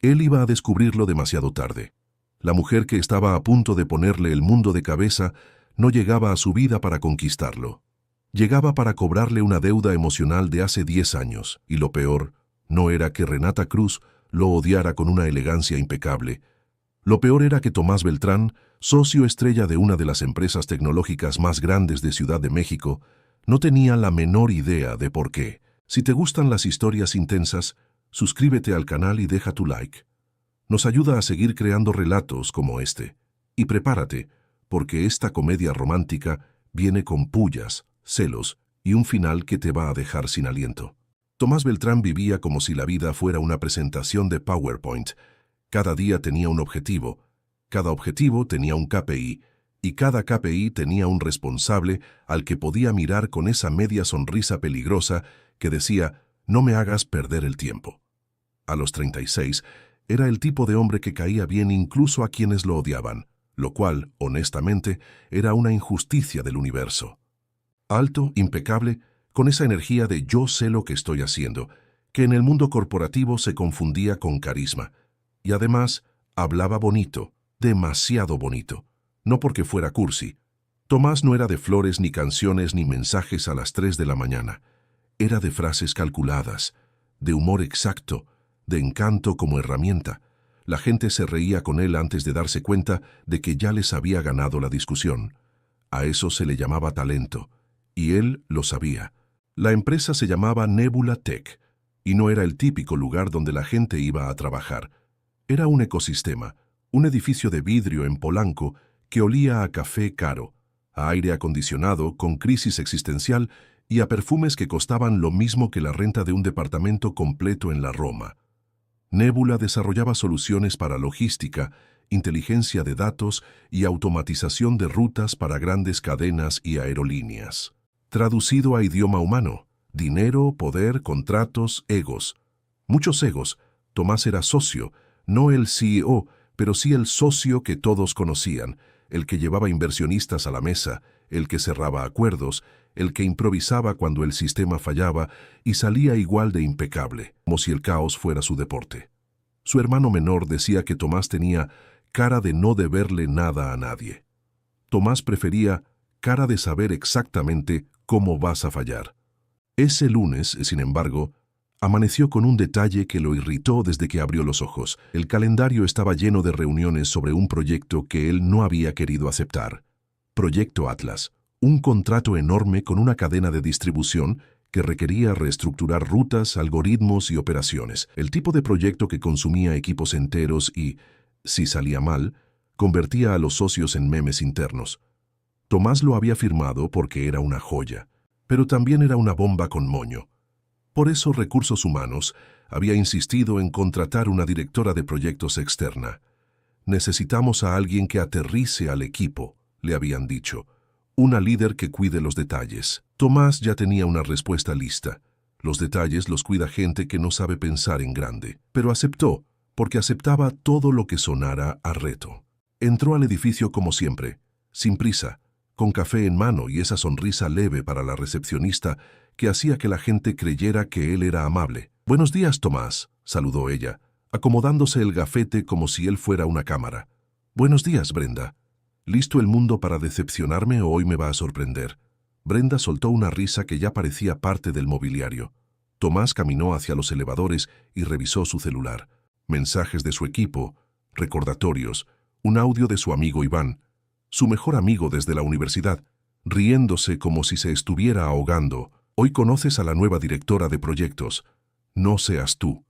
Él iba a descubrirlo demasiado tarde. La mujer que estaba a punto de ponerle el mundo de cabeza no llegaba a su vida para conquistarlo. Llegaba para cobrarle una deuda emocional de hace 10 años, y lo peor no era que Renata Cruz lo odiara con una elegancia impecable. Lo peor era que Tomás Beltrán, socio estrella de una de las empresas tecnológicas más grandes de Ciudad de México, no tenía la menor idea de por qué. Si te gustan las historias intensas, suscríbete al canal y deja tu like. Nos ayuda a seguir creando relatos como este. Y prepárate, porque esta comedia romántica viene con pullas, celos y un final que te va a dejar sin aliento. Tomás Beltrán vivía como si la vida fuera una presentación de PowerPoint. Cada día tenía un objetivo, cada objetivo tenía un KPI, y cada KPI tenía un responsable al que podía mirar con esa media sonrisa peligrosa que decía, no me hagas perder el tiempo. A los 36, era el tipo de hombre que caía bien incluso a quienes lo odiaban, lo cual, honestamente, era una injusticia del universo. Alto, impecable, con esa energía de yo sé lo que estoy haciendo, que en el mundo corporativo se confundía con carisma. Y además, hablaba bonito, demasiado bonito. No porque fuera cursi. Tomás no era de flores ni canciones ni mensajes a las 3 de la mañana. Era de frases calculadas, de humor exacto, de encanto como herramienta. La gente se reía con él antes de darse cuenta de que ya les había ganado la discusión. A eso se le llamaba talento, y él lo sabía. La empresa se llamaba Nebula Tech, y no era el típico lugar donde la gente iba a trabajar. Era un ecosistema, un edificio de vidrio en Polanco que olía a café caro, a aire acondicionado con crisis existencial y a perfumes que costaban lo mismo que la renta de un departamento completo en la Roma. Nebula desarrollaba soluciones para logística, inteligencia de datos y automatización de rutas para grandes cadenas y aerolíneas. Traducido a idioma humano, dinero, poder, contratos, egos. Muchos egos. Tomás era socio, no el CEO, pero sí el socio que todos conocían, el que llevaba inversionistas a la mesa, el que cerraba acuerdos, el que improvisaba cuando el sistema fallaba y salía igual de impecable, como si el caos fuera su deporte. Su hermano menor decía que Tomás tenía cara de no deberle nada a nadie. Tomás prefería cara de saber exactamente cómo vas a fallar. Ese lunes, sin embargo, amaneció con un detalle que lo irritó desde que abrió los ojos. El calendario estaba lleno de reuniones sobre un proyecto que él no había querido aceptar. Proyecto Atlas, un contrato enorme con una cadena de distribución que requería reestructurar rutas, algoritmos y operaciones. El tipo de proyecto que consumía equipos enteros y, si salía mal, convertía a los socios en memes internos. Tomás lo había firmado porque era una joya, pero también era una bomba con moño. Por eso Recursos Humanos había insistido en contratar una directora de proyectos externa. Necesitamos a alguien que aterrice al equipo, le habían dicho. Una líder que cuide los detalles. Tomás ya tenía una respuesta lista. Los detalles los cuida gente que no sabe pensar en grande. Pero aceptó, porque aceptaba todo lo que sonara a reto. Entró al edificio como siempre, sin prisa, con café en mano y esa sonrisa leve para la recepcionista que hacía que la gente creyera que él era amable. «Buenos días, Tomás», saludó ella, acomodándose el gafete como si él fuera una cámara. «Buenos días, Brenda. ¿Listo el mundo para decepcionarme o hoy me va a sorprender?» Brenda soltó una risa que ya parecía parte del mobiliario. Tomás caminó hacia los elevadores y revisó su celular. Mensajes de su equipo, recordatorios, un audio de su amigo Iván, su mejor amigo desde la universidad, riéndose como si se estuviera ahogando. «Hoy conoces a la nueva directora de proyectos. No seas tú».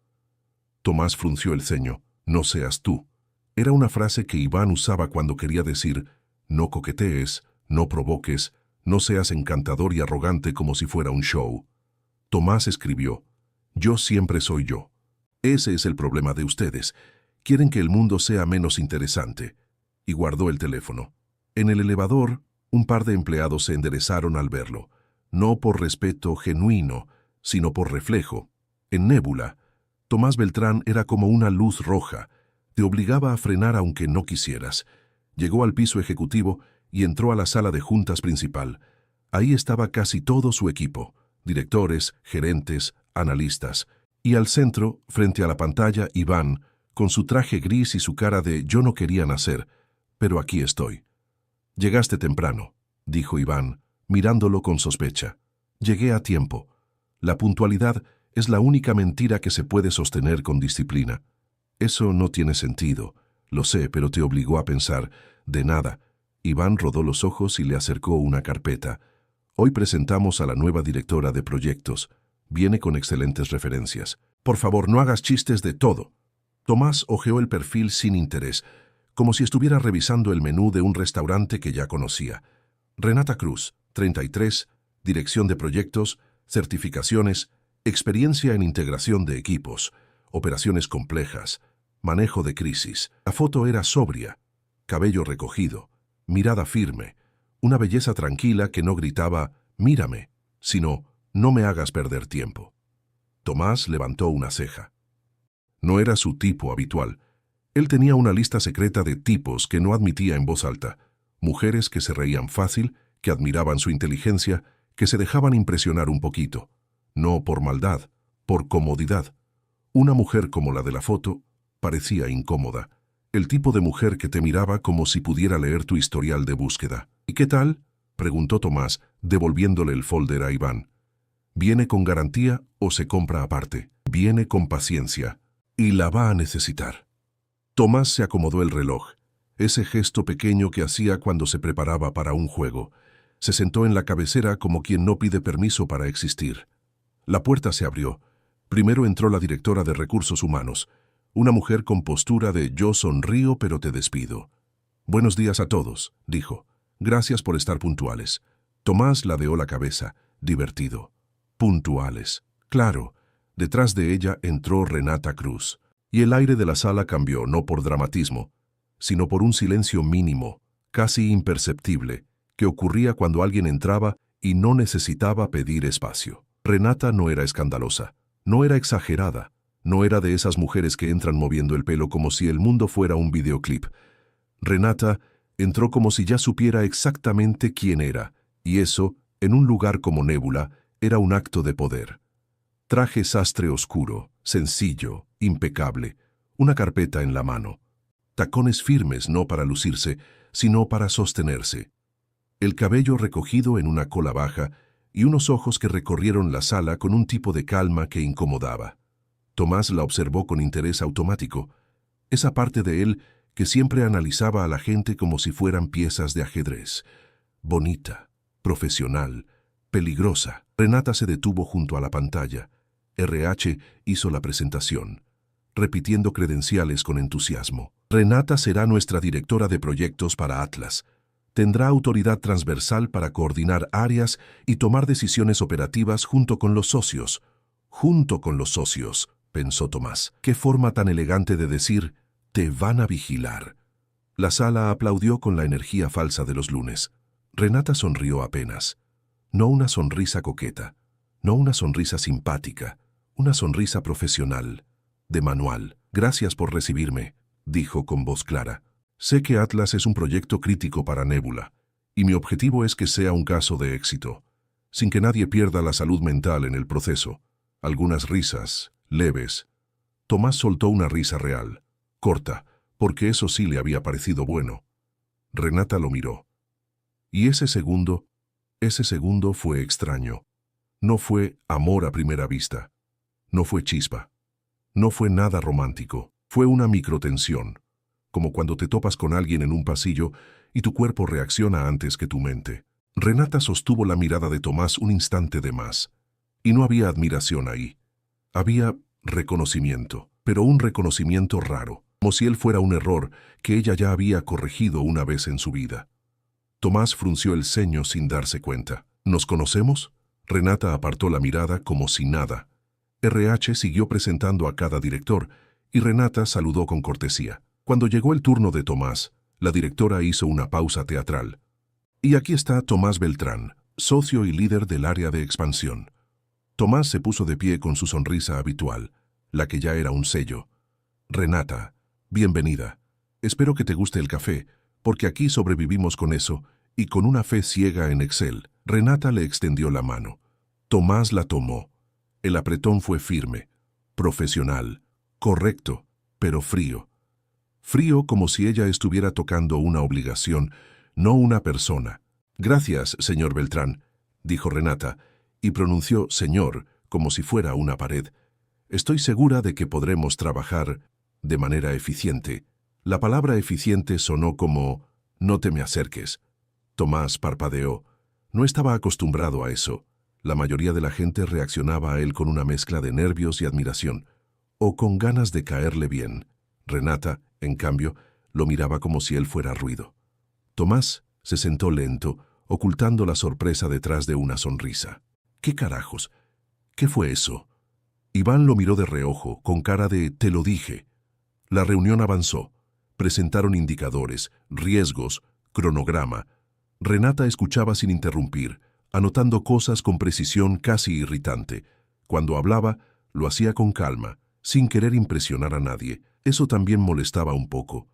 Tomás frunció el ceño. «No seas tú». Era una frase que Iván usaba cuando quería decir, no coquetees, no provoques, no seas encantador y arrogante como si fuera un show. Tomás escribió, «Yo siempre soy yo. Ese es el problema de ustedes. Quieren que el mundo sea menos interesante». Y guardó el teléfono. En el elevador, un par de empleados se enderezaron al verlo. No por respeto genuino, sino por reflejo. En Nebula, Tomás Beltrán era como una luz roja. Te obligaba a frenar aunque no quisieras. Llegó al piso ejecutivo y entró a la sala de juntas principal. Ahí estaba casi todo su equipo, directores, gerentes, analistas. Y al centro, frente a la pantalla, Iván, con su traje gris y su cara de «yo no quería nacer, pero aquí estoy». «Llegaste temprano», dijo Iván, mirándolo con sospecha. «Llegué a tiempo. La puntualidad es la única mentira que se puede sostener con disciplina. Eso no tiene sentido, lo sé, pero te obligó a pensar. De nada». Iván rodó los ojos y le acercó una carpeta. «Hoy presentamos a la nueva directora de proyectos. Viene con excelentes referencias. Por favor, no hagas chistes de todo». Tomás hojeó el perfil sin interés, como si estuviera revisando el menú de un restaurante que ya conocía. Renata Cruz, 33, dirección de proyectos, certificaciones, experiencia en integración de equipos, operaciones complejas, manejo de crisis. La foto era sobria, cabello recogido, mirada firme, una belleza tranquila que no gritaba «mírame», sino «no me hagas perder tiempo». Tomás levantó una ceja. No era su tipo habitual. Él tenía una lista secreta de tipos que no admitía en voz alta. Mujeres que se reían fácil, que admiraban su inteligencia, que se dejaban impresionar un poquito. No por maldad, por comodidad. Una mujer como la de la foto parecía incómoda. El tipo de mujer que te miraba como si pudiera leer tu historial de búsqueda. ¿Y qué tal?, preguntó Tomás, devolviéndole el folder a Iván. ¿Viene con garantía o se compra aparte? Viene con paciencia. Y la va a necesitar. Tomás se acomodó el reloj, ese gesto pequeño que hacía cuando se preparaba para un juego. Se sentó en la cabecera como quien no pide permiso para existir. La puerta se abrió. Primero entró la directora de Recursos Humanos, una mujer con postura de «yo sonrío pero te despido». «Buenos días a todos», dijo. «Gracias por estar puntuales». Tomás ladeó la cabeza, divertido. «Puntuales. Claro». Detrás de ella entró Renata Cruz, y el aire de la sala cambió no por dramatismo, sino por un silencio mínimo, casi imperceptible, que ocurría cuando alguien entraba y no necesitaba pedir espacio. Renata no era escandalosa, no era exagerada, no era de esas mujeres que entran moviendo el pelo como si el mundo fuera un videoclip. Renata entró como si ya supiera exactamente quién era, y eso, en un lugar como Nébula, era un acto de poder. Traje sastre oscuro, sencillo, impecable, una carpeta en la mano. Tacones firmes no para lucirse, sino para sostenerse. El cabello recogido en una cola baja y unos ojos que recorrieron la sala con un tipo de calma que incomodaba. Tomás la observó con interés automático, esa parte de él que siempre analizaba a la gente como si fueran piezas de ajedrez. Bonita, profesional, peligrosa. Renata se detuvo junto a la pantalla. RH hizo la presentación, repitiendo credenciales con entusiasmo. Renata será nuestra directora de proyectos para Atlas. Tendrá autoridad transversal para coordinar áreas y tomar decisiones operativas junto con los socios. Junto con los socios, pensó Tomás. Qué forma tan elegante de decir, te van a vigilar. La sala aplaudió con la energía falsa de los lunes. Renata sonrió apenas. No una sonrisa coqueta, no una sonrisa simpática, una sonrisa profesional, de manual. «Gracias por recibirme», dijo con voz clara. «Sé que Atlas es un proyecto crítico para Nébula, y mi objetivo es que sea un caso de éxito, sin que nadie pierda la salud mental en el proceso». Algunas risas, leves. Tomás soltó una risa real, corta, porque eso sí le había parecido bueno. Renata lo miró. Y ese segundo fue extraño. No fue amor a primera vista. No fue chispa. No fue nada romántico. Fue una microtensión, como cuando te topas con alguien en un pasillo y tu cuerpo reacciona antes que tu mente. Renata sostuvo la mirada de Tomás un instante de más. Y no había admiración ahí. Había reconocimiento, pero un reconocimiento raro, como si él fuera un error que ella ya había corregido una vez en su vida. Tomás frunció el ceño sin darse cuenta. «¿Nos conocemos?» Renata apartó la mirada como si nada. RH siguió presentando a cada director y Renata saludó con cortesía. Cuando llegó el turno de Tomás, la directora hizo una pausa teatral. «Y aquí está Tomás Beltrán, socio y líder del área de expansión». Tomás se puso de pie con su sonrisa habitual, la que ya era un sello. «Renata, bienvenida. Espero que te guste el café, porque aquí sobrevivimos con eso y con una fe ciega en Excel». Renata le extendió la mano. Tomás la tomó. El apretón fue firme, profesional, correcto, pero frío. Frío como si ella estuviera tocando una obligación, no una persona. «Gracias, señor Beltrán», dijo Renata, y pronunció «señor» como si fuera una pared. «Estoy segura de que podremos trabajar de manera eficiente». La palabra eficiente sonó como «no te me acerques». Tomás parpadeó. No estaba acostumbrado a eso. La mayoría de la gente reaccionaba a él con una mezcla de nervios y admiración, o con ganas de caerle bien. Renata, en cambio, lo miraba como si él fuera ruido. Tomás se sentó lento, ocultando la sorpresa detrás de una sonrisa. «¿Qué carajos? ¿Qué fue eso?» Iván lo miró de reojo, con cara de «te lo dije». La reunión avanzó. Presentaron indicadores, riesgos, cronograma. Renata escuchaba sin interrumpir, anotando cosas con precisión casi irritante. Cuando hablaba, lo hacía con calma, sin querer impresionar a nadie. Eso también molestaba un poco,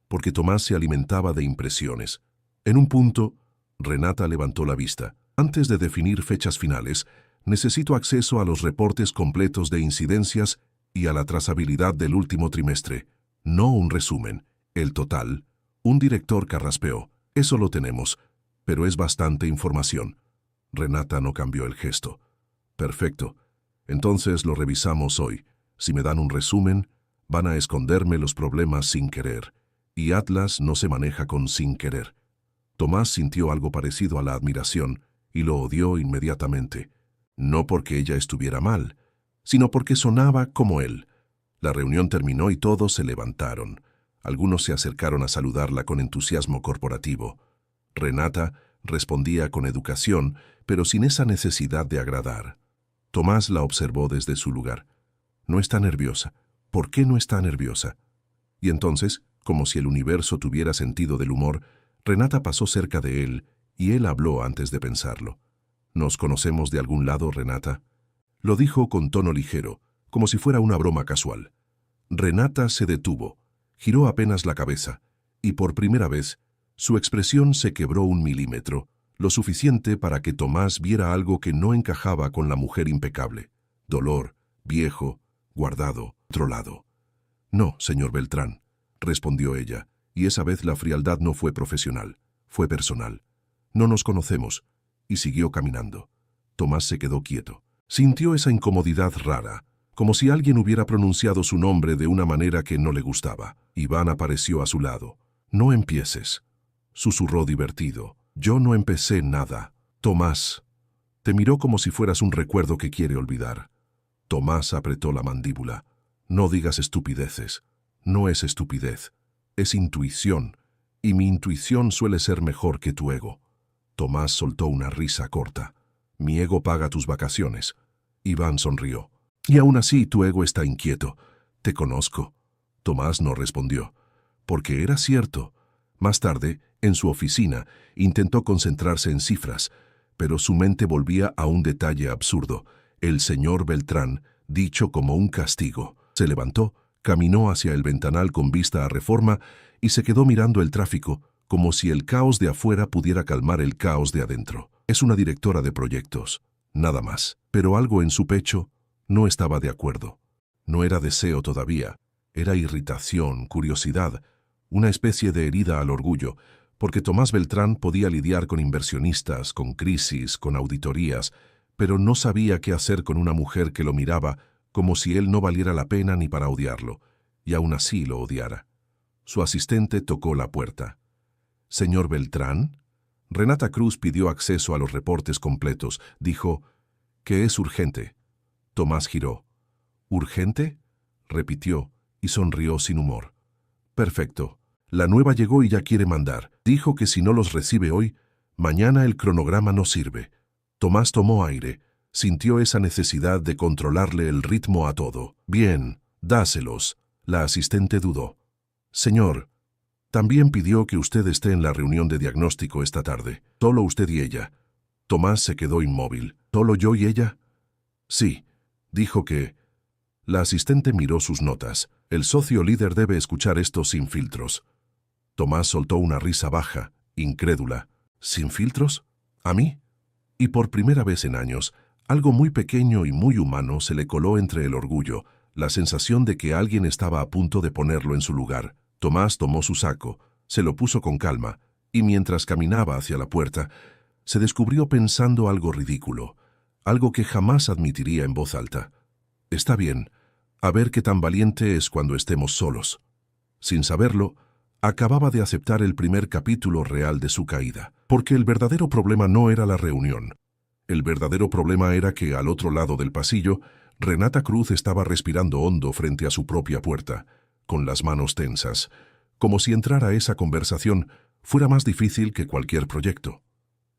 porque Tomás se alimentaba de impresiones. En un punto, Renata levantó la vista. «Antes de definir fechas finales, necesito acceso a los reportes completos de incidencias y a la trazabilidad del último trimestre. No un resumen, el total». Un director carraspeó. «Eso lo tenemos, pero es bastante información». Renata no cambió el gesto. «Perfecto. Entonces lo revisamos hoy. Si me dan un resumen, van a esconderme los problemas sin querer. Y Atlas no se maneja con sin querer». Tomás sintió algo parecido a la admiración y lo odió inmediatamente. No porque ella estuviera mal, sino porque sonaba como él. La reunión terminó y todos se levantaron. Algunos se acercaron a saludarla con entusiasmo corporativo. Renata respondía con educación, pero sin esa necesidad de agradar. Tomás la observó desde su lugar. «No está nerviosa. ¿Por qué no está nerviosa?» Y entonces, como si el universo tuviera sentido del humor, Renata pasó cerca de él y él habló antes de pensarlo. «¿Nos conocemos de algún lado, Renata?» Lo dijo con tono ligero, como si fuera una broma casual. Renata se detuvo, giró apenas la cabeza, y por primera vez, su expresión se quebró 1 milímetro, lo suficiente para que Tomás viera algo que no encajaba con la mujer impecable. Dolor, viejo, guardado, controlado. «No, señor Beltrán», respondió ella, y esa vez la frialdad no fue profesional, fue personal. «No nos conocemos», y siguió caminando. Tomás se quedó quieto. Sintió esa incomodidad rara, como si alguien hubiera pronunciado su nombre de una manera que no le gustaba. Iván apareció a su lado. «No empieces», susurró divertido. «Yo no empecé nada». «Tomás». Te miró como si fueras un recuerdo que quiere olvidar. Tomás apretó la mandíbula. «No digas estupideces. No es estupidez. Es intuición, y mi intuición suele ser mejor que tu ego». Tomás soltó una risa corta. «Mi ego paga tus vacaciones». Iván sonrió. «Y aún así tu ego está inquieto. Te conozco». Tomás no respondió. Porque era cierto. Más tarde, en su oficina, intentó concentrarse en cifras, pero su mente volvía a un detalle absurdo. El señor Beltrán, dicho como un castigo. Se levantó, caminó hacia el ventanal con vista a Reforma y se quedó mirando el tráfico, como si el caos de afuera pudiera calmar el caos de adentro. Es una directora de proyectos, nada más. Pero algo en su pecho no estaba de acuerdo. No era deseo todavía, era irritación, curiosidad, una especie de herida al orgullo, porque Tomás Beltrán podía lidiar con inversionistas, con crisis, con auditorías, pero no sabía qué hacer con una mujer que lo miraba como si él no valiera la pena ni para odiarlo, y aún así lo odiara. Su asistente tocó la puerta. «¿Señor Beltrán?» Renata Cruz pidió acceso a los reportes completos. Dijo que es urgente. Tomás giró. «¿Urgente?», repitió, y sonrió sin humor. «Perfecto. La nueva llegó y ya quiere mandar. Dijo que si no los recibe hoy, mañana el cronograma no sirve». Tomás tomó aire. Sintió esa necesidad de controlarle el ritmo a todo. «Bien, dáselos». La asistente dudó. «Señor, también pidió que usted esté en la reunión de diagnóstico esta tarde. Solo usted y ella». Tomás se quedó inmóvil. «¿Solo yo y ella?» «Sí». Dijo que... La asistente miró sus notas. «El socio líder debe escuchar esto sin filtros». Tomás soltó una risa baja, incrédula. «¿Sin filtros? ¿A mí?» Y por primera vez en años, algo muy pequeño y muy humano se le coló entre el orgullo, la sensación de que alguien estaba a punto de ponerlo en su lugar. Tomás tomó su saco, se lo puso con calma, y mientras caminaba hacia la puerta, se descubrió pensando algo ridículo, algo que jamás admitiría en voz alta. Está bien, a ver qué tan valiente es cuando estemos solos. Sin saberlo, acababa de aceptar el primer capítulo real de su caída, porque el verdadero problema no era la reunión. El verdadero problema era que, al otro lado del pasillo, Renata Cruz estaba respirando hondo frente a su propia puerta, con las manos tensas, como si entrar a esa conversación fuera más difícil que cualquier proyecto.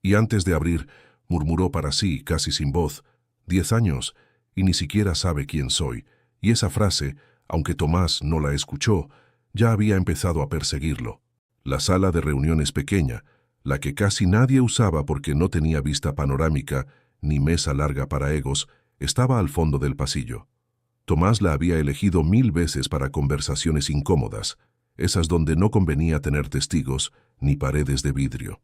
Y antes de abrir, murmuró para sí, casi sin voz, 10 años, y ni siquiera sabe quién soy, y esa frase, aunque Tomás no la escuchó, ya había empezado a perseguirlo. La sala de reuniones pequeña, la que casi nadie usaba porque no tenía vista panorámica ni mesa larga para egos, estaba al fondo del pasillo. Tomás la había elegido 1000 veces para conversaciones incómodas, esas donde no convenía tener testigos ni paredes de vidrio.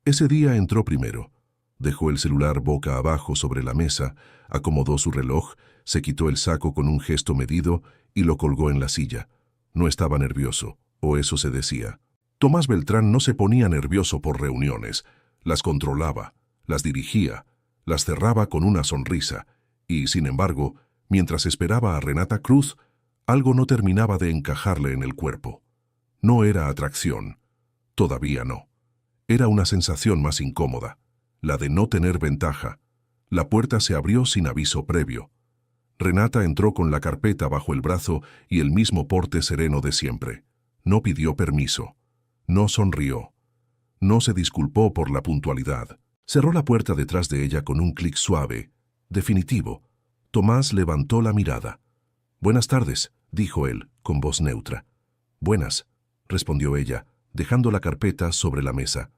Ese día entró primero. Dejó el celular boca abajo sobre la mesa, acomodó su reloj, se quitó el saco con un gesto medido y lo colgó en la silla. No estaba nervioso, o eso se decía. Tomás Beltrán no se ponía nervioso por reuniones, las controlaba, las dirigía, las cerraba con una sonrisa, y, sin embargo, mientras esperaba a Renata Cruz, algo no terminaba de encajarle en el cuerpo. No era atracción, todavía no. Era una sensación más incómoda, la de no tener ventaja. La puerta se abrió sin aviso previo. Renata entró con la carpeta bajo el brazo y el mismo porte sereno de siempre. No pidió permiso. No sonrió. No se disculpó por la puntualidad. Cerró la puerta detrás de ella con un clic suave, definitivo. Tomás levantó la mirada. «Buenas tardes», dijo él, con voz neutra. «Buenas», respondió ella, dejando la carpeta sobre la mesa.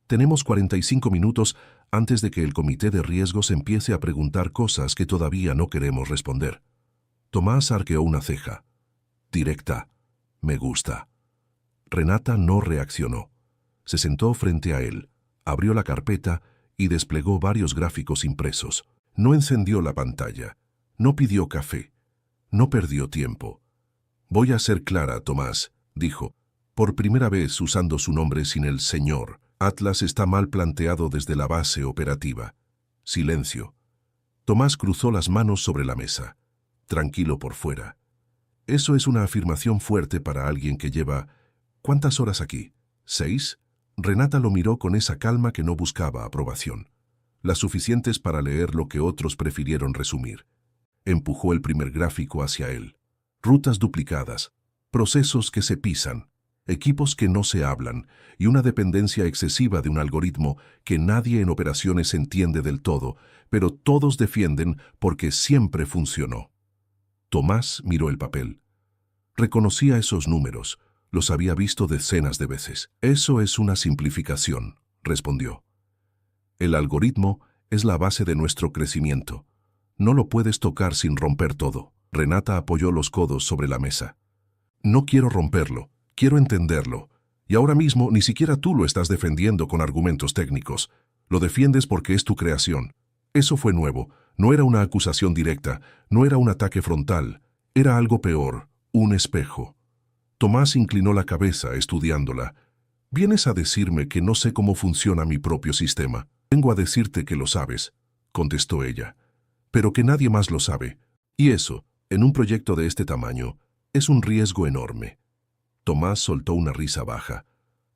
«Tenemos 45 minutos antes de que el comité de riesgos empiece a preguntar cosas que todavía no queremos responder». Tomás arqueó una ceja. Directa. «Me gusta». Renata no reaccionó. Se sentó frente a él, abrió la carpeta y desplegó varios gráficos impresos. No encendió la pantalla. No pidió café. No perdió tiempo. «Voy a ser clara, Tomás», dijo, por primera vez usando su nombre sin el señor. «Atlas está mal planteado desde la base operativa». Silencio. Tomás cruzó las manos sobre la mesa, tranquilo por fuera. Eso es una afirmación fuerte para alguien que lleva... ¿Cuántas horas aquí? ¿6? Renata lo miró con esa calma que no buscaba aprobación. Las suficientes para leer lo que otros prefirieron resumir. Empujó el primer gráfico hacia él. Rutas duplicadas, procesos que se pisan, equipos que no se hablan y una dependencia excesiva de un algoritmo que nadie en operaciones entiende del todo, pero todos defienden porque siempre funcionó. Tomás miró el papel. Reconocía esos números, los había visto decenas de veces. «Eso es una simplificación», respondió. «El algoritmo es la base de nuestro crecimiento. No lo puedes tocar sin romper todo». Renata apoyó los codos sobre la mesa. «No quiero romperlo, quiero entenderlo. Y ahora mismo ni siquiera tú lo estás defendiendo con argumentos técnicos. Lo defiendes porque es tu creación. Eso fue nuevo. No era una acusación directa, no era un ataque frontal. Era algo peor, un espejo». Tomás inclinó la cabeza estudiándola. «¿Vienes a decirme que no sé cómo funciona mi propio sistema?» «Vengo a decirte que lo sabes», contestó ella, «pero que nadie más lo sabe. Y eso, en un proyecto de este tamaño, es un riesgo enorme». Tomás soltó una risa baja.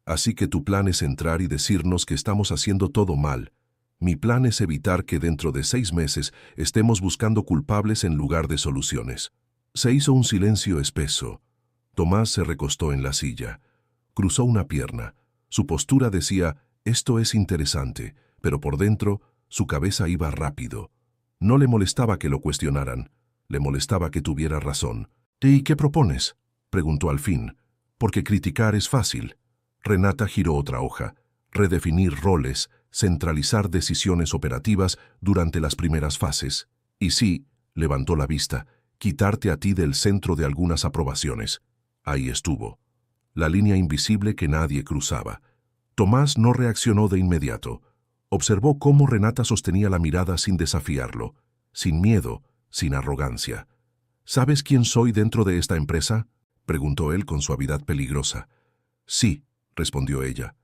«Así que tu plan es entrar y decirnos que estamos haciendo todo mal. Mi plan es evitar que dentro de 6 meses estemos buscando culpables en lugar de soluciones». Se hizo un silencio espeso. Tomás se recostó en la silla. Cruzó una pierna. Su postura decía, «Esto es interesante», pero por dentro, su cabeza iba rápido. No le molestaba que lo cuestionaran. Le molestaba que tuviera razón. «¿Y qué propones?», preguntó al fin. «Porque criticar es fácil». Renata giró otra hoja. Redefinir roles, centralizar decisiones operativas durante las primeras fases. Y sí, levantó la vista, quitarte a ti del centro de algunas aprobaciones. Ahí estuvo. La línea invisible que nadie cruzaba. Tomás no reaccionó de inmediato. Observó cómo Renata sostenía la mirada sin desafiarlo, sin miedo, sin arrogancia. ¿Sabes quién soy dentro de esta empresa?, preguntó él con suavidad peligrosa. Sí, respondió ella.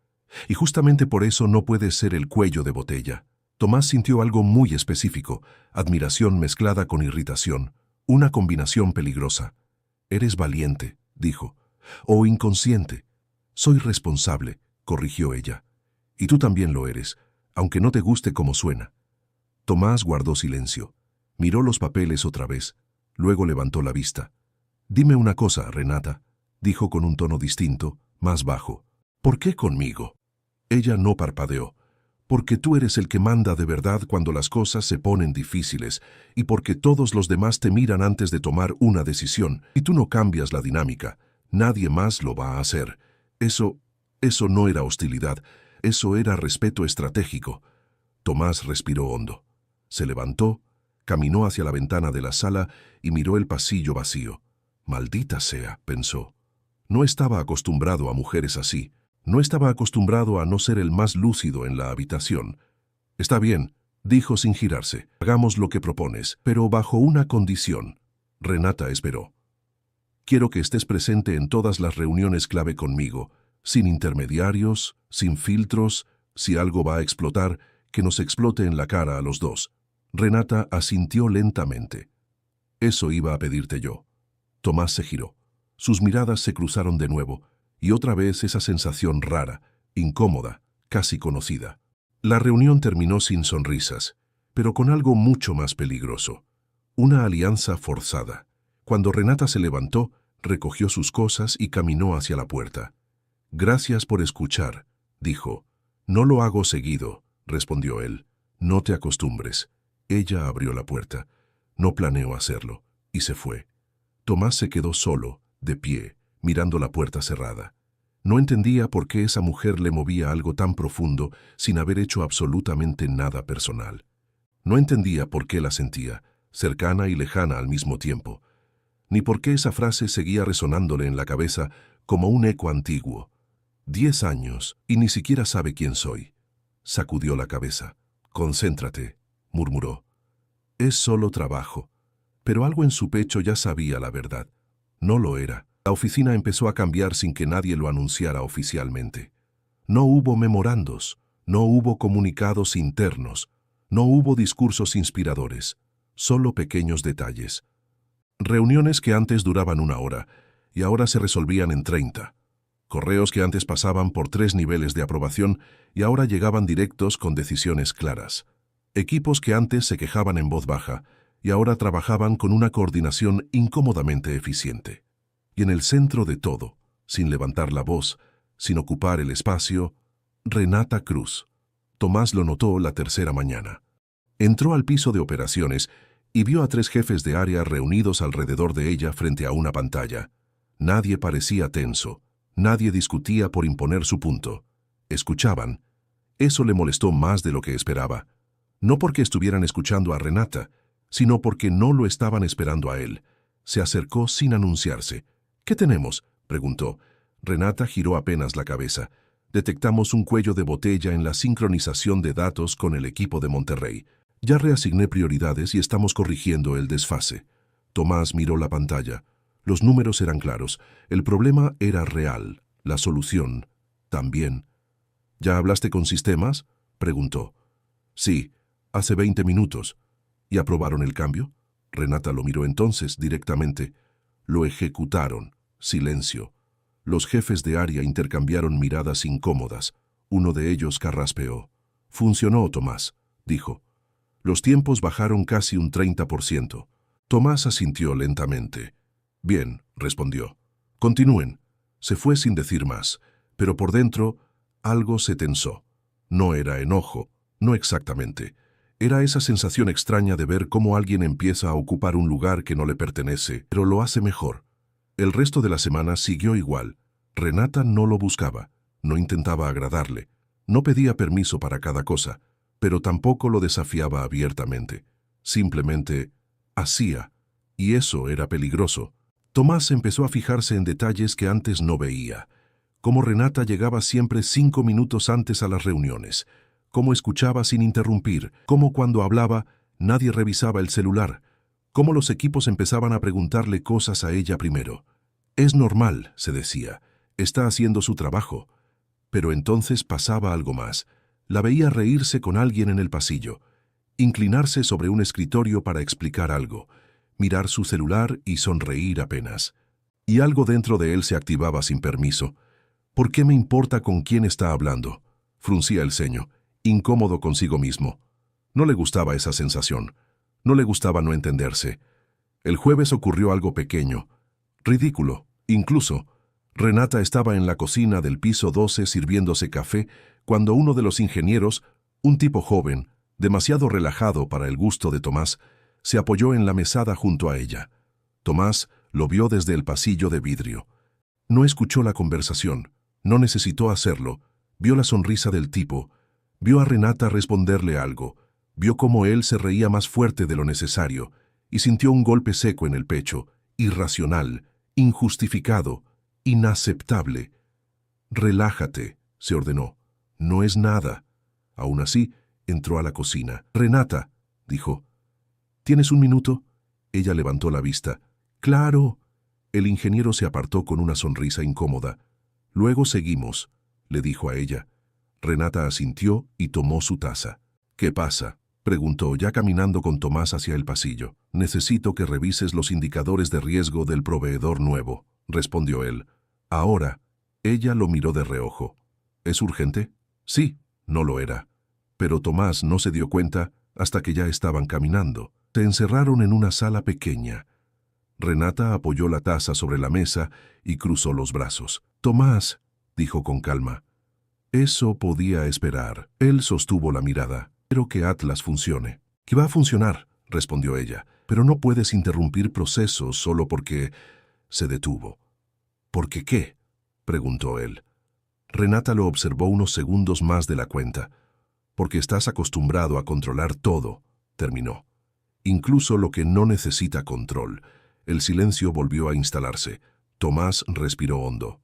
Y justamente por eso no puedes ser el cuello de botella. Tomás sintió algo muy específico, admiración mezclada con irritación, una combinación peligrosa. Eres valiente, dijo. O inconsciente. Soy responsable, corrigió ella. Y tú también lo eres, aunque no te guste como suena. Tomás guardó silencio. Miró los papeles otra vez. Luego levantó la vista. Dime una cosa, Renata, dijo con un tono distinto, más bajo. ¿Por qué conmigo? Ella no parpadeó. Porque tú eres el que manda de verdad cuando las cosas se ponen difíciles y porque todos los demás te miran antes de tomar una decisión y tú no cambias la dinámica. Nadie más lo va a hacer. Eso no era hostilidad, eso era respeto estratégico. Tomás respiró hondo. Se levantó, caminó hacia la ventana de la sala y miró el pasillo vacío. Maldita sea, pensó. No estaba acostumbrado a mujeres así. No estaba acostumbrado a no ser el más lúcido en la habitación. Está bien, dijo sin girarse. Hagamos lo que propones, pero bajo una condición. Renata esperó. Quiero que estés presente en todas las reuniones clave conmigo, sin intermediarios, sin filtros. Si algo va a explotar, que nos explote en la cara a los dos. Renata asintió lentamente. Eso iba a pedirte yo. Tomás se giró. Sus miradas se cruzaron de nuevo, y otra vez esa sensación rara, incómoda, casi conocida. La reunión terminó sin sonrisas, pero con algo mucho más peligroso. Una alianza forzada. Cuando Renata se levantó, recogió sus cosas y caminó hacia la puerta. Gracias por escuchar, dijo. No lo hago seguido, respondió él. No te acostumbres. Ella abrió la puerta. No planeó hacerlo, y se fue. Tomás se quedó solo, de pie, mirando la puerta cerrada. No entendía por qué esa mujer le movía algo tan profundo sin haber hecho absolutamente nada personal. No entendía por qué la sentía, cercana y lejana al mismo tiempo, ni por qué esa frase seguía resonándole en la cabeza como un eco antiguo. 10 años y ni siquiera sabe quién soy. Sacudió la cabeza. Concéntrate, murmuró. Es solo trabajo. Pero algo en su pecho ya sabía la verdad. No lo era. La oficina empezó a cambiar sin que nadie lo anunciara oficialmente. No hubo memorandos, no hubo comunicados internos, no hubo discursos inspiradores, solo pequeños detalles. Reuniones que antes duraban 1 hora y ahora se resolvían en 30. Correos que antes pasaban por 3 niveles de aprobación y ahora llegaban directos con decisiones claras. Equipos que antes se quejaban en voz baja y ahora trabajaban con una coordinación incómodamente eficiente. Y en el centro de todo, sin levantar la voz, sin ocupar el espacio, Renata Cruz. Tomás lo notó la tercera mañana. Entró al piso de operaciones y vio a 3 jefes de área reunidos alrededor de ella frente a una pantalla. Nadie parecía tenso, nadie discutía por imponer su punto. Escuchaban. Eso le molestó más de lo que esperaba. No porque estuvieran escuchando a Renata, sino porque no lo estaban esperando a él. Se acercó sin anunciarse. ¿Qué tenemos?, preguntó. Renata giró apenas la cabeza. Detectamos un cuello de botella en la sincronización de datos con el equipo de Monterrey. Ya reasigné prioridades y estamos corrigiendo el desfase. Tomás miró la pantalla. Los números eran claros. El problema era real. La solución también. ¿Ya hablaste con sistemas?, preguntó. Sí, hace 20 minutos. ¿Y aprobaron el cambio? Renata lo miró entonces directamente. Lo ejecutaron. Silencio. Los jefes de área intercambiaron miradas incómodas. Uno de ellos carraspeó. Funcionó, Tomás, dijo. Los tiempos bajaron casi un 30%. Tomás asintió lentamente. Bien, respondió. Continúen. Se fue sin decir más, pero por dentro algo se tensó. No era enojo, no exactamente. Era esa sensación extraña de ver cómo alguien empieza a ocupar un lugar que no le pertenece, pero lo hace mejor. El resto de la semana siguió igual. Renata no lo buscaba, no intentaba agradarle, no pedía permiso para cada cosa, pero tampoco lo desafiaba abiertamente. Simplemente hacía, y eso era peligroso. Tomás empezó a fijarse en detalles que antes no veía. Cómo Renata llegaba siempre 5 minutos antes a las reuniones, cómo escuchaba sin interrumpir, cómo cuando hablaba nadie revisaba el celular, Cómo los equipos empezaban a preguntarle cosas a ella primero. Es normal, se decía, está haciendo su trabajo. Pero entonces pasaba algo más. La veía reírse con alguien en el pasillo, inclinarse sobre un escritorio para explicar algo, mirar su celular y sonreír apenas. Y algo dentro de él se activaba sin permiso. ¿Por qué me importa con quién está hablando? Fruncía el ceño, incómodo consigo mismo. No le gustaba esa sensación. No le gustaba no entenderse. El jueves ocurrió algo pequeño, ridículo, incluso. Renata estaba en la cocina del piso 12 sirviéndose café cuando uno de los ingenieros, un tipo joven, demasiado relajado para el gusto de Tomás, se apoyó en la mesada junto a ella. Tomás lo vio desde el pasillo de vidrio. No escuchó la conversación, no necesitó hacerlo. Vio la sonrisa del tipo, vio a Renata responderle algo, vio cómo él se reía más fuerte de lo necesario y sintió un golpe seco en el pecho, irracional, injustificado, inaceptable. «Relájate», se ordenó. «No es nada». Aún así, entró a la cocina. «Renata», dijo. «¿Tienes un minuto?» Ella levantó la vista. «Claro». El ingeniero se apartó con una sonrisa incómoda. «Luego seguimos», le dijo a ella. Renata asintió y tomó su taza. «¿Qué pasa?», preguntó, ya caminando con Tomás hacia el pasillo. «Necesito que revises los indicadores de riesgo del proveedor nuevo», respondió él. «Ahora». Ella lo miró de reojo. «¿Es urgente?» «Sí», no lo era. Pero Tomás no se dio cuenta hasta que ya estaban caminando. Se encerraron en una sala pequeña. Renata apoyó la taza sobre la mesa y cruzó los brazos. «Tomás», dijo con calma. «Eso podía esperar». Él sostuvo la mirada. «Quiero que Atlas funcione». «Que va a funcionar», respondió ella. «Pero no puedes interrumpir procesos solo porque...» Se detuvo. «¿Por qué qué?», preguntó él. Renata lo observó unos segundos más de la cuenta. «Porque estás acostumbrado a controlar todo», terminó. «Incluso lo que no necesita control». El silencio volvió a instalarse. Tomás respiró hondo.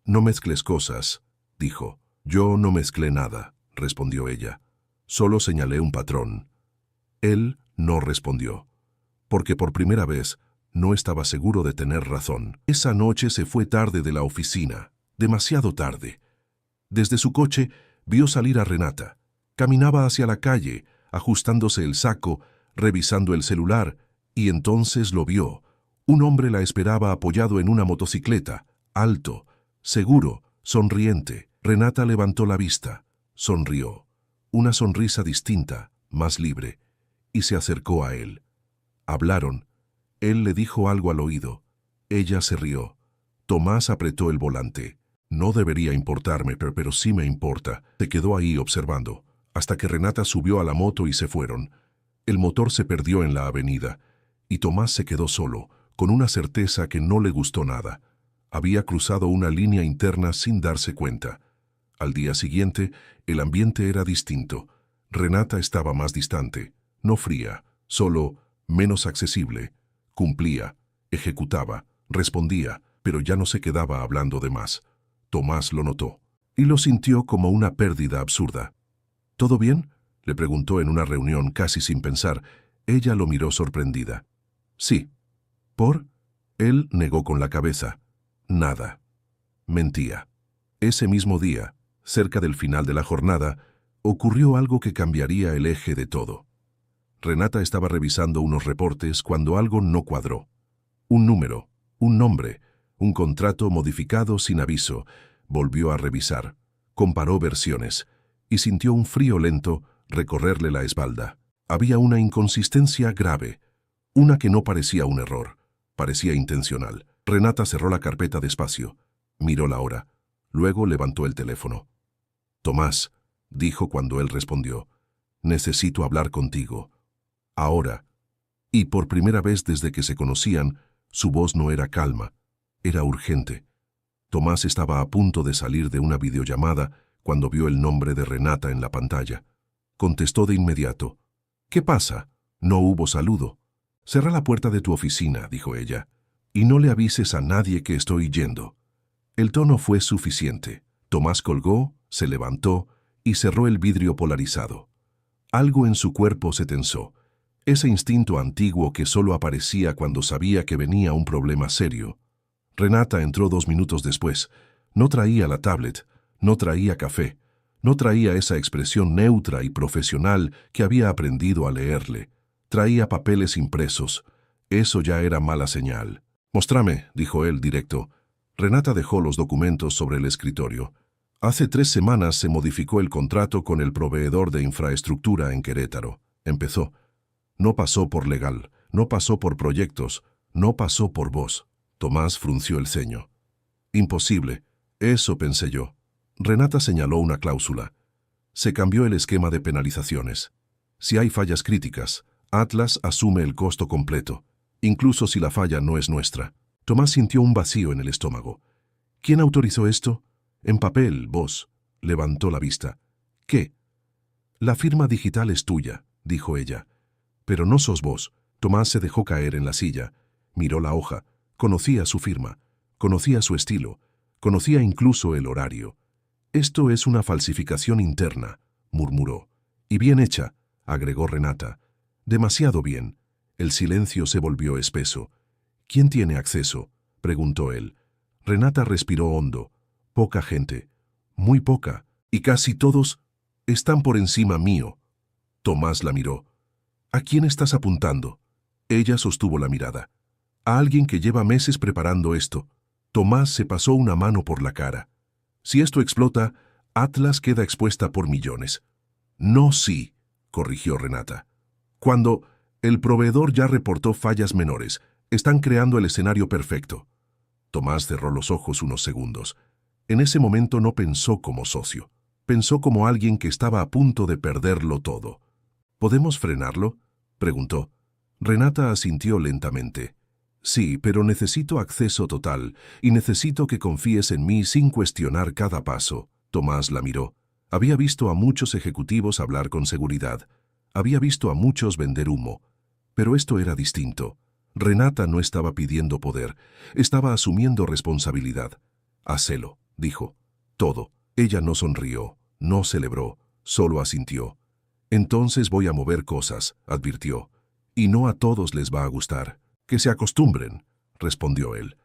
«No mezcles cosas», dijo. «Yo no mezclé nada», respondió ella. «Solo señalé un patrón». Él no respondió, porque por primera vez no estaba seguro de tener razón. Esa noche se fue tarde de la oficina, demasiado tarde. Desde su coche vio salir a Renata. Caminaba hacia la calle, ajustándose el saco, revisando el celular, y entonces lo vio. Un hombre la esperaba apoyado en una motocicleta, alto, seguro, sonriente. Renata levantó la vista, sonrió. Una sonrisa distinta, más libre, y se acercó a él. Hablaron. Él le dijo algo al oído. Ella se rió. Tomás apretó el volante. «No debería importarme, pero sí me importa». Se quedó ahí observando, hasta que Renata subió a la moto y se fueron. El motor se perdió en la avenida, y Tomás se quedó solo, con una certeza que no le gustó nada. Había cruzado una línea interna sin darse cuenta. Al día siguiente, el ambiente era distinto. Renata estaba más distante, no fría, solo menos accesible. Cumplía, ejecutaba, respondía, pero ya no se quedaba hablando de más. Tomás lo notó, y lo sintió como una pérdida absurda. «¿Todo bien?», le preguntó en una reunión casi sin pensar. Ella lo miró sorprendida. «Sí». «¿Por?». Él negó con la cabeza. «Nada». Mentía. Ese mismo día, cerca del final de la jornada, ocurrió algo que cambiaría el eje de todo. Renata estaba revisando unos reportes cuando algo no cuadró. Un número, un nombre, un contrato modificado sin aviso. Volvió a revisar, comparó versiones y sintió un frío lento recorrerle la espalda. Había una inconsistencia grave, una que no parecía un error, parecía intencional. Renata cerró la carpeta despacio, miró la hora, luego levantó el teléfono. «Tomás», dijo cuando él respondió, «necesito hablar contigo. Ahora». Y por primera vez desde que se conocían, su voz no era calma, era urgente. Tomás estaba a punto de salir de una videollamada cuando vio el nombre de Renata en la pantalla. Contestó de inmediato. «¿Qué pasa?». No hubo saludo. «Cerra la puerta de tu oficina», dijo ella, «y no le avises a nadie que estoy yendo». El tono fue suficiente. Tomás colgó, se levantó y cerró el vidrio polarizado. Algo en su cuerpo se tensó. ese instinto antiguo que solo aparecía cuando sabía que venía un problema serio. Renata entró 2 minutos después. No traía la tablet, no traía café, no traía esa expresión neutra y profesional que había aprendido a leerle. Traía papeles impresos. Eso ya era mala señal. «Móstrame», dijo él directo. Renata dejó los documentos sobre el escritorio. Hace 3 semanas se modificó el contrato con el proveedor de infraestructura en Querétaro. Empezó. No pasó por legal, no pasó por proyectos, no pasó por vos. Tomás frunció el ceño. Imposible. Eso pensé yo. Renata señaló una cláusula. Se cambió el esquema de penalizaciones. Si hay fallas críticas, Atlas asume el costo completo, incluso si la falla no es nuestra. Tomás sintió un vacío en el estómago. ¿Quién autorizó esto? En papel, vos. Levantó la vista. ¿Qué? La firma digital es tuya, dijo ella. Pero no sos vos. Tomás se dejó caer en la silla. Miró la hoja. Conocía su firma. Conocía su estilo. Conocía incluso el horario. Esto es una falsificación interna, murmuró. Y bien hecha, agregó Renata. Demasiado bien. El silencio se volvió espeso. ¿Quién tiene acceso?, preguntó él. Renata respiró hondo. Poca gente. Muy poca. Y casi todos están por encima mío. Tomás la miró. ¿A quién estás apuntando? Ella sostuvo la mirada. A alguien que lleva meses preparando esto. Tomás se pasó una mano por la cara. Si esto explota, Atlas queda expuesta por millones. No, sí, corrigió Renata. Cuando el proveedor ya reportó fallas menores, están creando el escenario perfecto. Tomás cerró los ojos unos segundos. En ese momento no pensó como socio. Pensó como alguien que estaba a punto de perderlo todo. ¿Podemos frenarlo?, preguntó. Renata asintió lentamente. Sí, pero necesito acceso total y necesito que confíes en mí sin cuestionar cada paso. Tomás la miró. Había visto a muchos ejecutivos hablar con seguridad. Había visto a muchos vender humo. Pero esto era distinto. Renata no estaba pidiendo poder, estaba asumiendo responsabilidad. Hacelo, dijo. Todo. Ella no sonrió, no celebró, solo asintió. Entonces voy a mover cosas, advirtió. Y no a todos les va a gustar. Que se acostumbren, respondió él.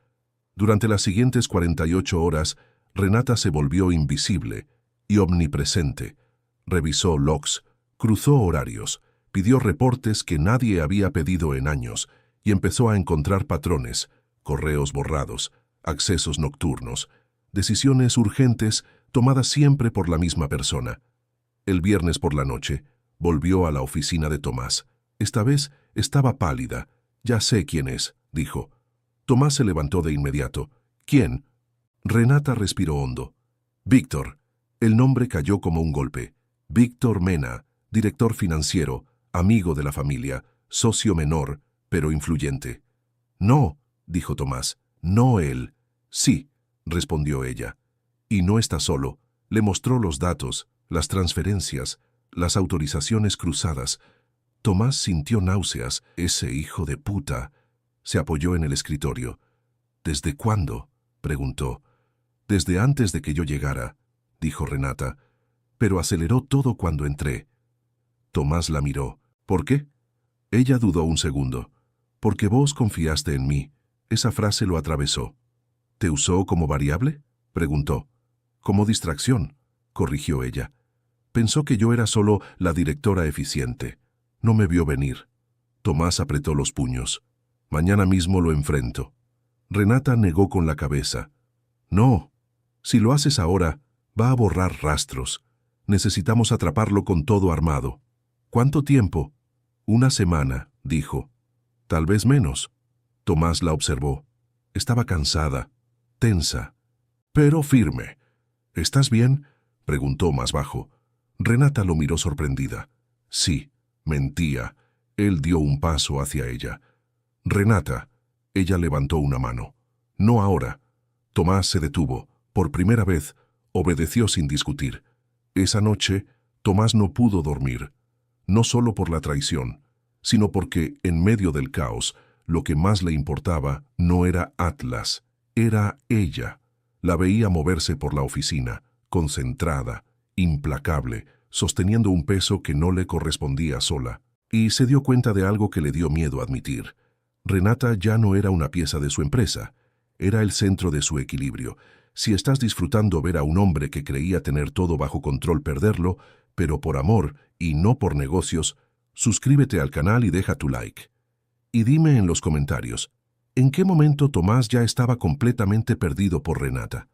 Durante las siguientes 48 horas, Renata se volvió invisible y omnipresente. Revisó logs, cruzó horarios, pidió reportes que nadie había pedido en años y empezó a encontrar patrones, correos borrados, accesos nocturnos, decisiones urgentes tomadas siempre por la misma persona. El viernes por la noche, volvió a la oficina de Tomás. Esta vez estaba pálida. «Ya sé quién es», dijo. Tomás se levantó de inmediato. «¿Quién?» Renata respiró hondo. «Víctor». El nombre cayó como un golpe. Víctor Mena, director financiero, amigo de la familia, socio menor, pero influyente. «No», dijo Tomás. «No él». «Sí», respondió ella. «Y no está solo». Le mostró los datos, las transferencias, las autorizaciones cruzadas. Tomás sintió náuseas. Ese hijo de puta. Se apoyó en el escritorio. «¿Desde cuándo?», preguntó. «Desde antes de que yo llegara», dijo Renata. «Pero aceleró todo cuando entré». Tomás la miró. «¿Por qué?». Ella dudó un segundo. «Porque vos confiaste en mí». Esa frase lo atravesó. «¿Te usó como variable?», preguntó. «Como distracción», corrigió ella. Pensó que yo era solo la directora eficiente. No me vio venir. Tomás apretó los puños. «Mañana mismo lo enfrento». Renata negó con la cabeza. «No. Si lo haces ahora, va a borrar rastros. Necesitamos atraparlo con todo armado». «¿Cuánto tiempo?». «1 semana», dijo. «Tal vez menos». Tomás la observó. Estaba cansada, tensa, pero firme. «¿Estás bien?», preguntó más bajo. Renata lo miró sorprendida. Sí, mentía. Él dio un paso hacia ella. «Renata». Ella levantó una mano. «No ahora». Tomás se detuvo. Por primera vez, obedeció sin discutir. Esa noche, Tomás no pudo dormir. No solo por la traición, sino porque, en medio del caos, lo que más le importaba no era Atlas, era ella. La veía moverse por la oficina, concentrada, implacable, sosteniendo un peso que no le correspondía sola. Y se dio cuenta de algo que le dio miedo admitir. Renata ya no era una pieza de su empresa, era el centro de su equilibrio. Si estás disfrutando ver a un hombre que creía tener todo bajo control perderlo, pero por amor y no por negocios, suscríbete al canal y deja tu like. Y dime en los comentarios, ¿en qué momento Tomás ya estaba completamente perdido por Renata?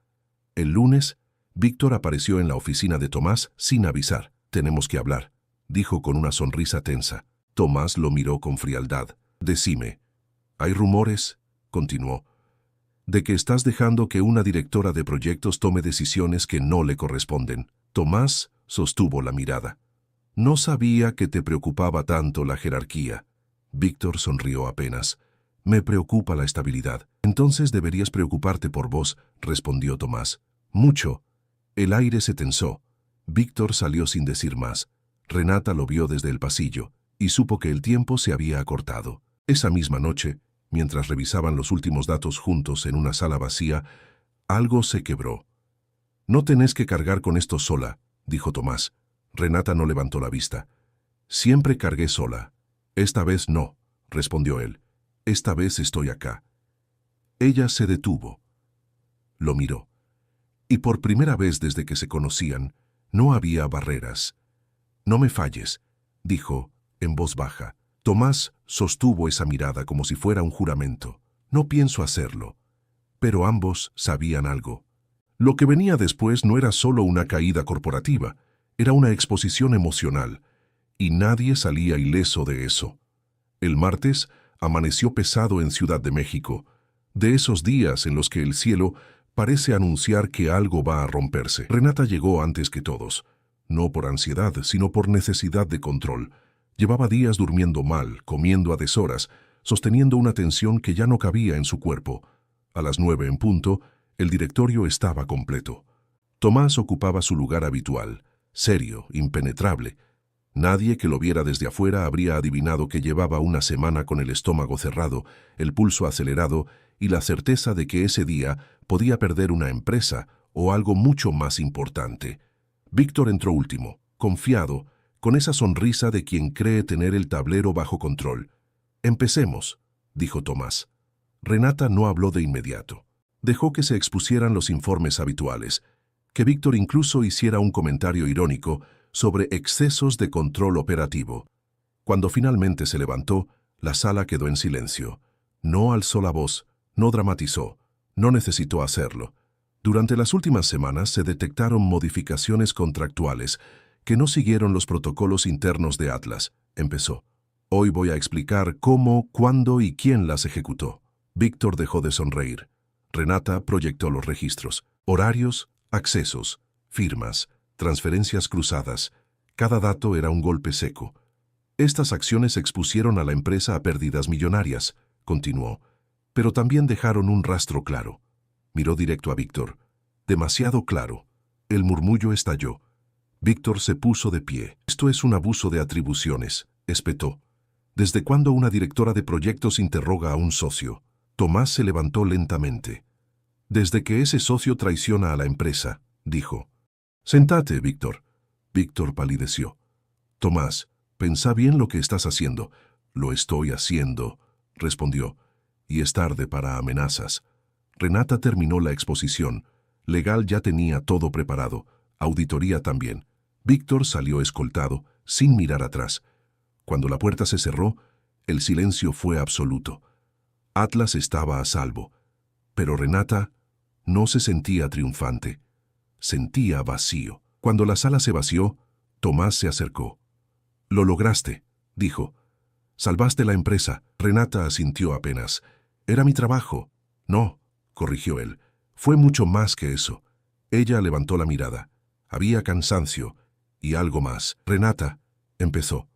El lunes, Víctor apareció en la oficina de Tomás sin avisar. «Tenemos que hablar», dijo con una sonrisa tensa. Tomás lo miró con frialdad. «Decime». «Hay rumores», continuó, «de que estás dejando que una directora de proyectos tome decisiones que no le corresponden». Tomás sostuvo la mirada. «No sabía que te preocupaba tanto la jerarquía». Víctor sonrió apenas. «Me preocupa la estabilidad». «Entonces deberías preocuparte por vos», respondió Tomás. «Mucho». El aire se tensó. Víctor salió sin decir más. Renata lo vio desde el pasillo y supo que el tiempo se había acortado. Esa misma noche, mientras revisaban los últimos datos juntos en una sala vacía, algo se quebró. «No tenés que cargar con esto sola», dijo Tomás. Renata no levantó la vista. «Siempre cargué sola». «Esta vez no», respondió él. «Esta vez estoy acá». Ella se detuvo. Lo miró. Y por primera vez desde que se conocían, no había barreras. «No me falles», dijo, en voz baja. Tomás sostuvo esa mirada como si fuera un juramento. «No pienso hacerlo». Pero ambos sabían algo. Lo que venía después no era solo una caída corporativa, era una exposición emocional, y nadie salía ileso de eso. El martes amaneció pesado en Ciudad de México, de esos días en los que el cielo parece anunciar que algo va a romperse. Renata llegó antes que todos, no por ansiedad, sino por necesidad de control. Llevaba días durmiendo mal, comiendo a deshoras, sosteniendo una tensión que ya no cabía en su cuerpo. A las 9 en punto, el directorio estaba completo. Tomás ocupaba su lugar habitual, serio, impenetrable. Nadie que lo viera desde afuera habría adivinado que llevaba una semana con el estómago cerrado, el pulso acelerado y la certeza de que ese día podía perder una empresa o algo mucho más importante. Víctor entró último, confiado, con esa sonrisa de quien cree tener el tablero bajo control. «Empecemos», dijo Tomás. Renata no habló de inmediato. Dejó que se expusieran los informes habituales, que Víctor incluso hiciera un comentario irónico sobre excesos de control operativo. Cuando finalmente se levantó, la sala quedó en silencio. No alzó la voz, no dramatizó, no necesitó hacerlo. Durante las últimas semanas se detectaron modificaciones contractuales que no siguieron los protocolos internos de Atlas. Empezó. «Hoy voy a explicar cómo, cuándo y quién las ejecutó». Víctor dejó de sonreír. Renata proyectó los registros. Horarios, accesos, firmas, transferencias cruzadas. Cada dato era un golpe seco. «Estas acciones expusieron a la empresa a pérdidas millonarias», continuó, «pero también dejaron un rastro claro». Miró directo a Víctor. «Demasiado claro». El murmullo estalló. Víctor se puso de pie. «Esto es un abuso de atribuciones», espetó. «¿Desde cuándo una directora de proyectos interroga a un socio?» Tomás se levantó lentamente. «Desde que ese socio traiciona a la empresa», dijo. «Sentate, Víctor». Víctor palideció. «Tomás, pensá bien lo que estás haciendo». «Lo estoy haciendo», respondió. «Y es tarde para amenazas». Renata terminó la exposición. Legal ya tenía todo preparado. Auditoría también. Víctor salió escoltado, sin mirar atrás. Cuando la puerta se cerró, el silencio fue absoluto. Atlas estaba a salvo. Pero Renata no se sentía triunfante. Sentía vacío. Cuando la sala se vació, Tomás se acercó. «Lo lograste», dijo. «Salvaste la empresa». Renata asintió apenas. «Era mi trabajo». «No», corrigió él. «Fue mucho más que eso». Ella levantó la mirada. Había cansancio y algo más. «Renata», empezó.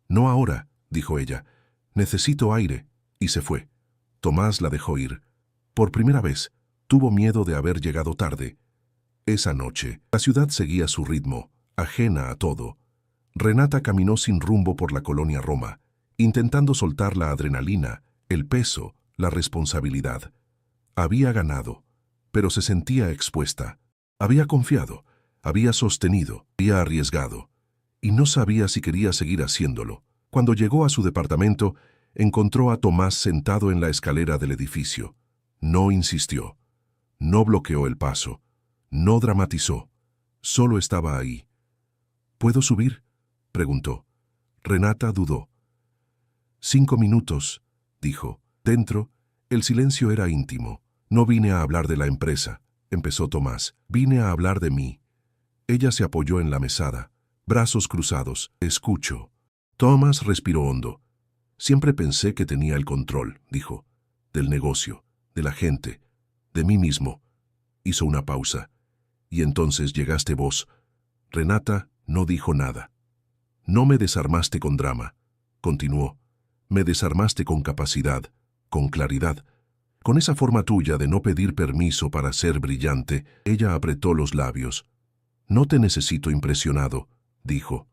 «No ahora», dijo ella. «Necesito aire». Y se fue. Tomás la dejó ir. Por primera vez, tuvo miedo de haber llegado tarde. Esa noche, la ciudad seguía su ritmo, ajena a todo. Renata caminó sin rumbo por la colonia Roma, intentando soltar la adrenalina, el peso, la responsabilidad. Había ganado, pero se sentía expuesta. Había confiado, había sostenido, había arriesgado, y no sabía si quería seguir haciéndolo. Cuando llegó a su departamento, encontró a Tomás sentado en la escalera del edificio. No insistió, no bloqueó el paso, no dramatizó, solo estaba ahí. ¿Puedo subir?, preguntó. Renata dudó. 5 minutos, dijo. Dentro, el silencio era íntimo. No vine a hablar de la empresa, empezó Tomás. Vine a hablar de mí. Ella se apoyó en la mesada, brazos cruzados. Escucho. Tomás respiró hondo. Siempre pensé que tenía el control, dijo. Del negocio, de la gente, de mí mismo. Hizo una pausa. Y entonces llegaste vos. Renata no dijo nada. No me desarmaste con drama, continuó. Me desarmaste con capacidad, con claridad. Con esa forma tuya de no pedir permiso para ser brillante, ella apretó los labios. No te necesito impresionado, dijo.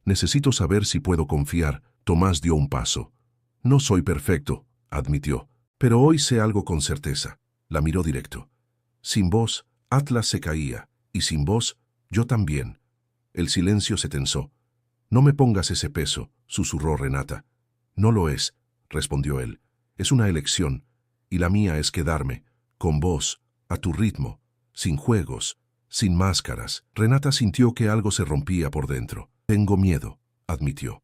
Necesito saber si puedo confiar. Tomás dio un paso. No soy perfecto, admitió, pero hoy sé algo con certeza. La miró directo. Sin vos, Atlas se caía, y sin vos, yo también. El silencio se tensó. No me pongas ese peso, susurró Renata. No lo es, respondió él. Es una elección, y la mía es quedarme, con vos, a tu ritmo, sin juegos, sin máscaras. Renata sintió que algo se rompía por dentro. Tengo miedo, admitió,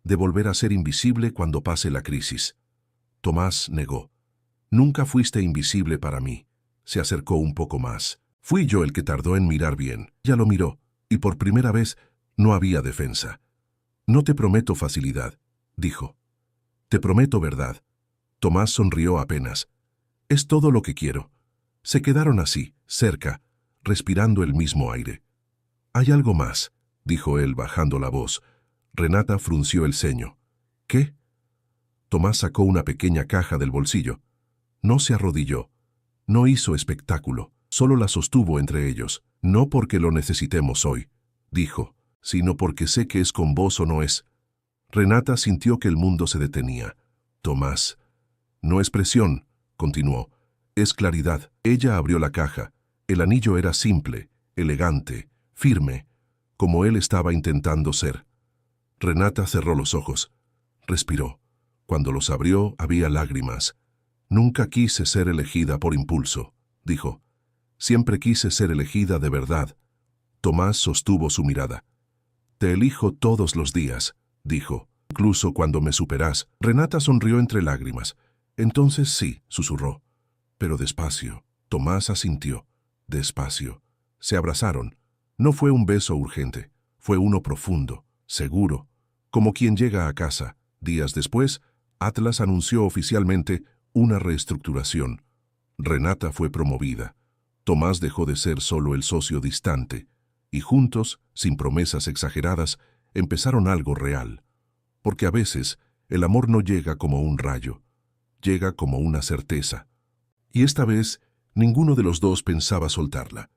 de volver a ser invisible cuando pase la crisis. Tomás negó. Nunca fuiste invisible para mí. Se acercó un poco más. Fui yo el que tardó en mirar bien. Ya lo miró, y por primera vez no había defensa. No te prometo facilidad, dijo. Te prometo verdad. Tomás sonrió apenas. Es todo lo que quiero. Se quedaron así, cerca, respirando el mismo aire. Hay algo más, dijo él bajando la voz. Renata frunció el ceño. ¿Qué? Tomás sacó una pequeña caja del bolsillo. No se arrodilló. No hizo espectáculo. Solo la sostuvo entre ellos. No porque lo necesitemos hoy, dijo, sino porque sé que es con vos o no es. Renata sintió que el mundo se detenía. Tomás. No es presión, continuó. Es claridad. Ella abrió la caja. El anillo era simple, elegante, firme, como él estaba intentando ser. Renata cerró los ojos. Respiró. Cuando los abrió, había lágrimas. Nunca quise ser elegida por impulso, dijo. Siempre quise ser elegida de verdad. Tomás sostuvo su mirada. Te elijo todos los días, dijo, incluso cuando me superás. Renata sonrió entre lágrimas. Entonces sí, susurró. Pero despacio. Tomás asintió. Despacio. Se abrazaron. No fue un beso urgente. Fue uno profundo, seguro, como quien llega a casa. Días después, Atlas anunció oficialmente una reestructuración. Renata fue promovida. Tomás dejó de ser solo el socio distante, y juntos, sin promesas exageradas, empezaron algo real. Porque a veces, el amor no llega como un rayo, llega como una certeza. Y esta vez, ninguno de los dos pensaba soltarla.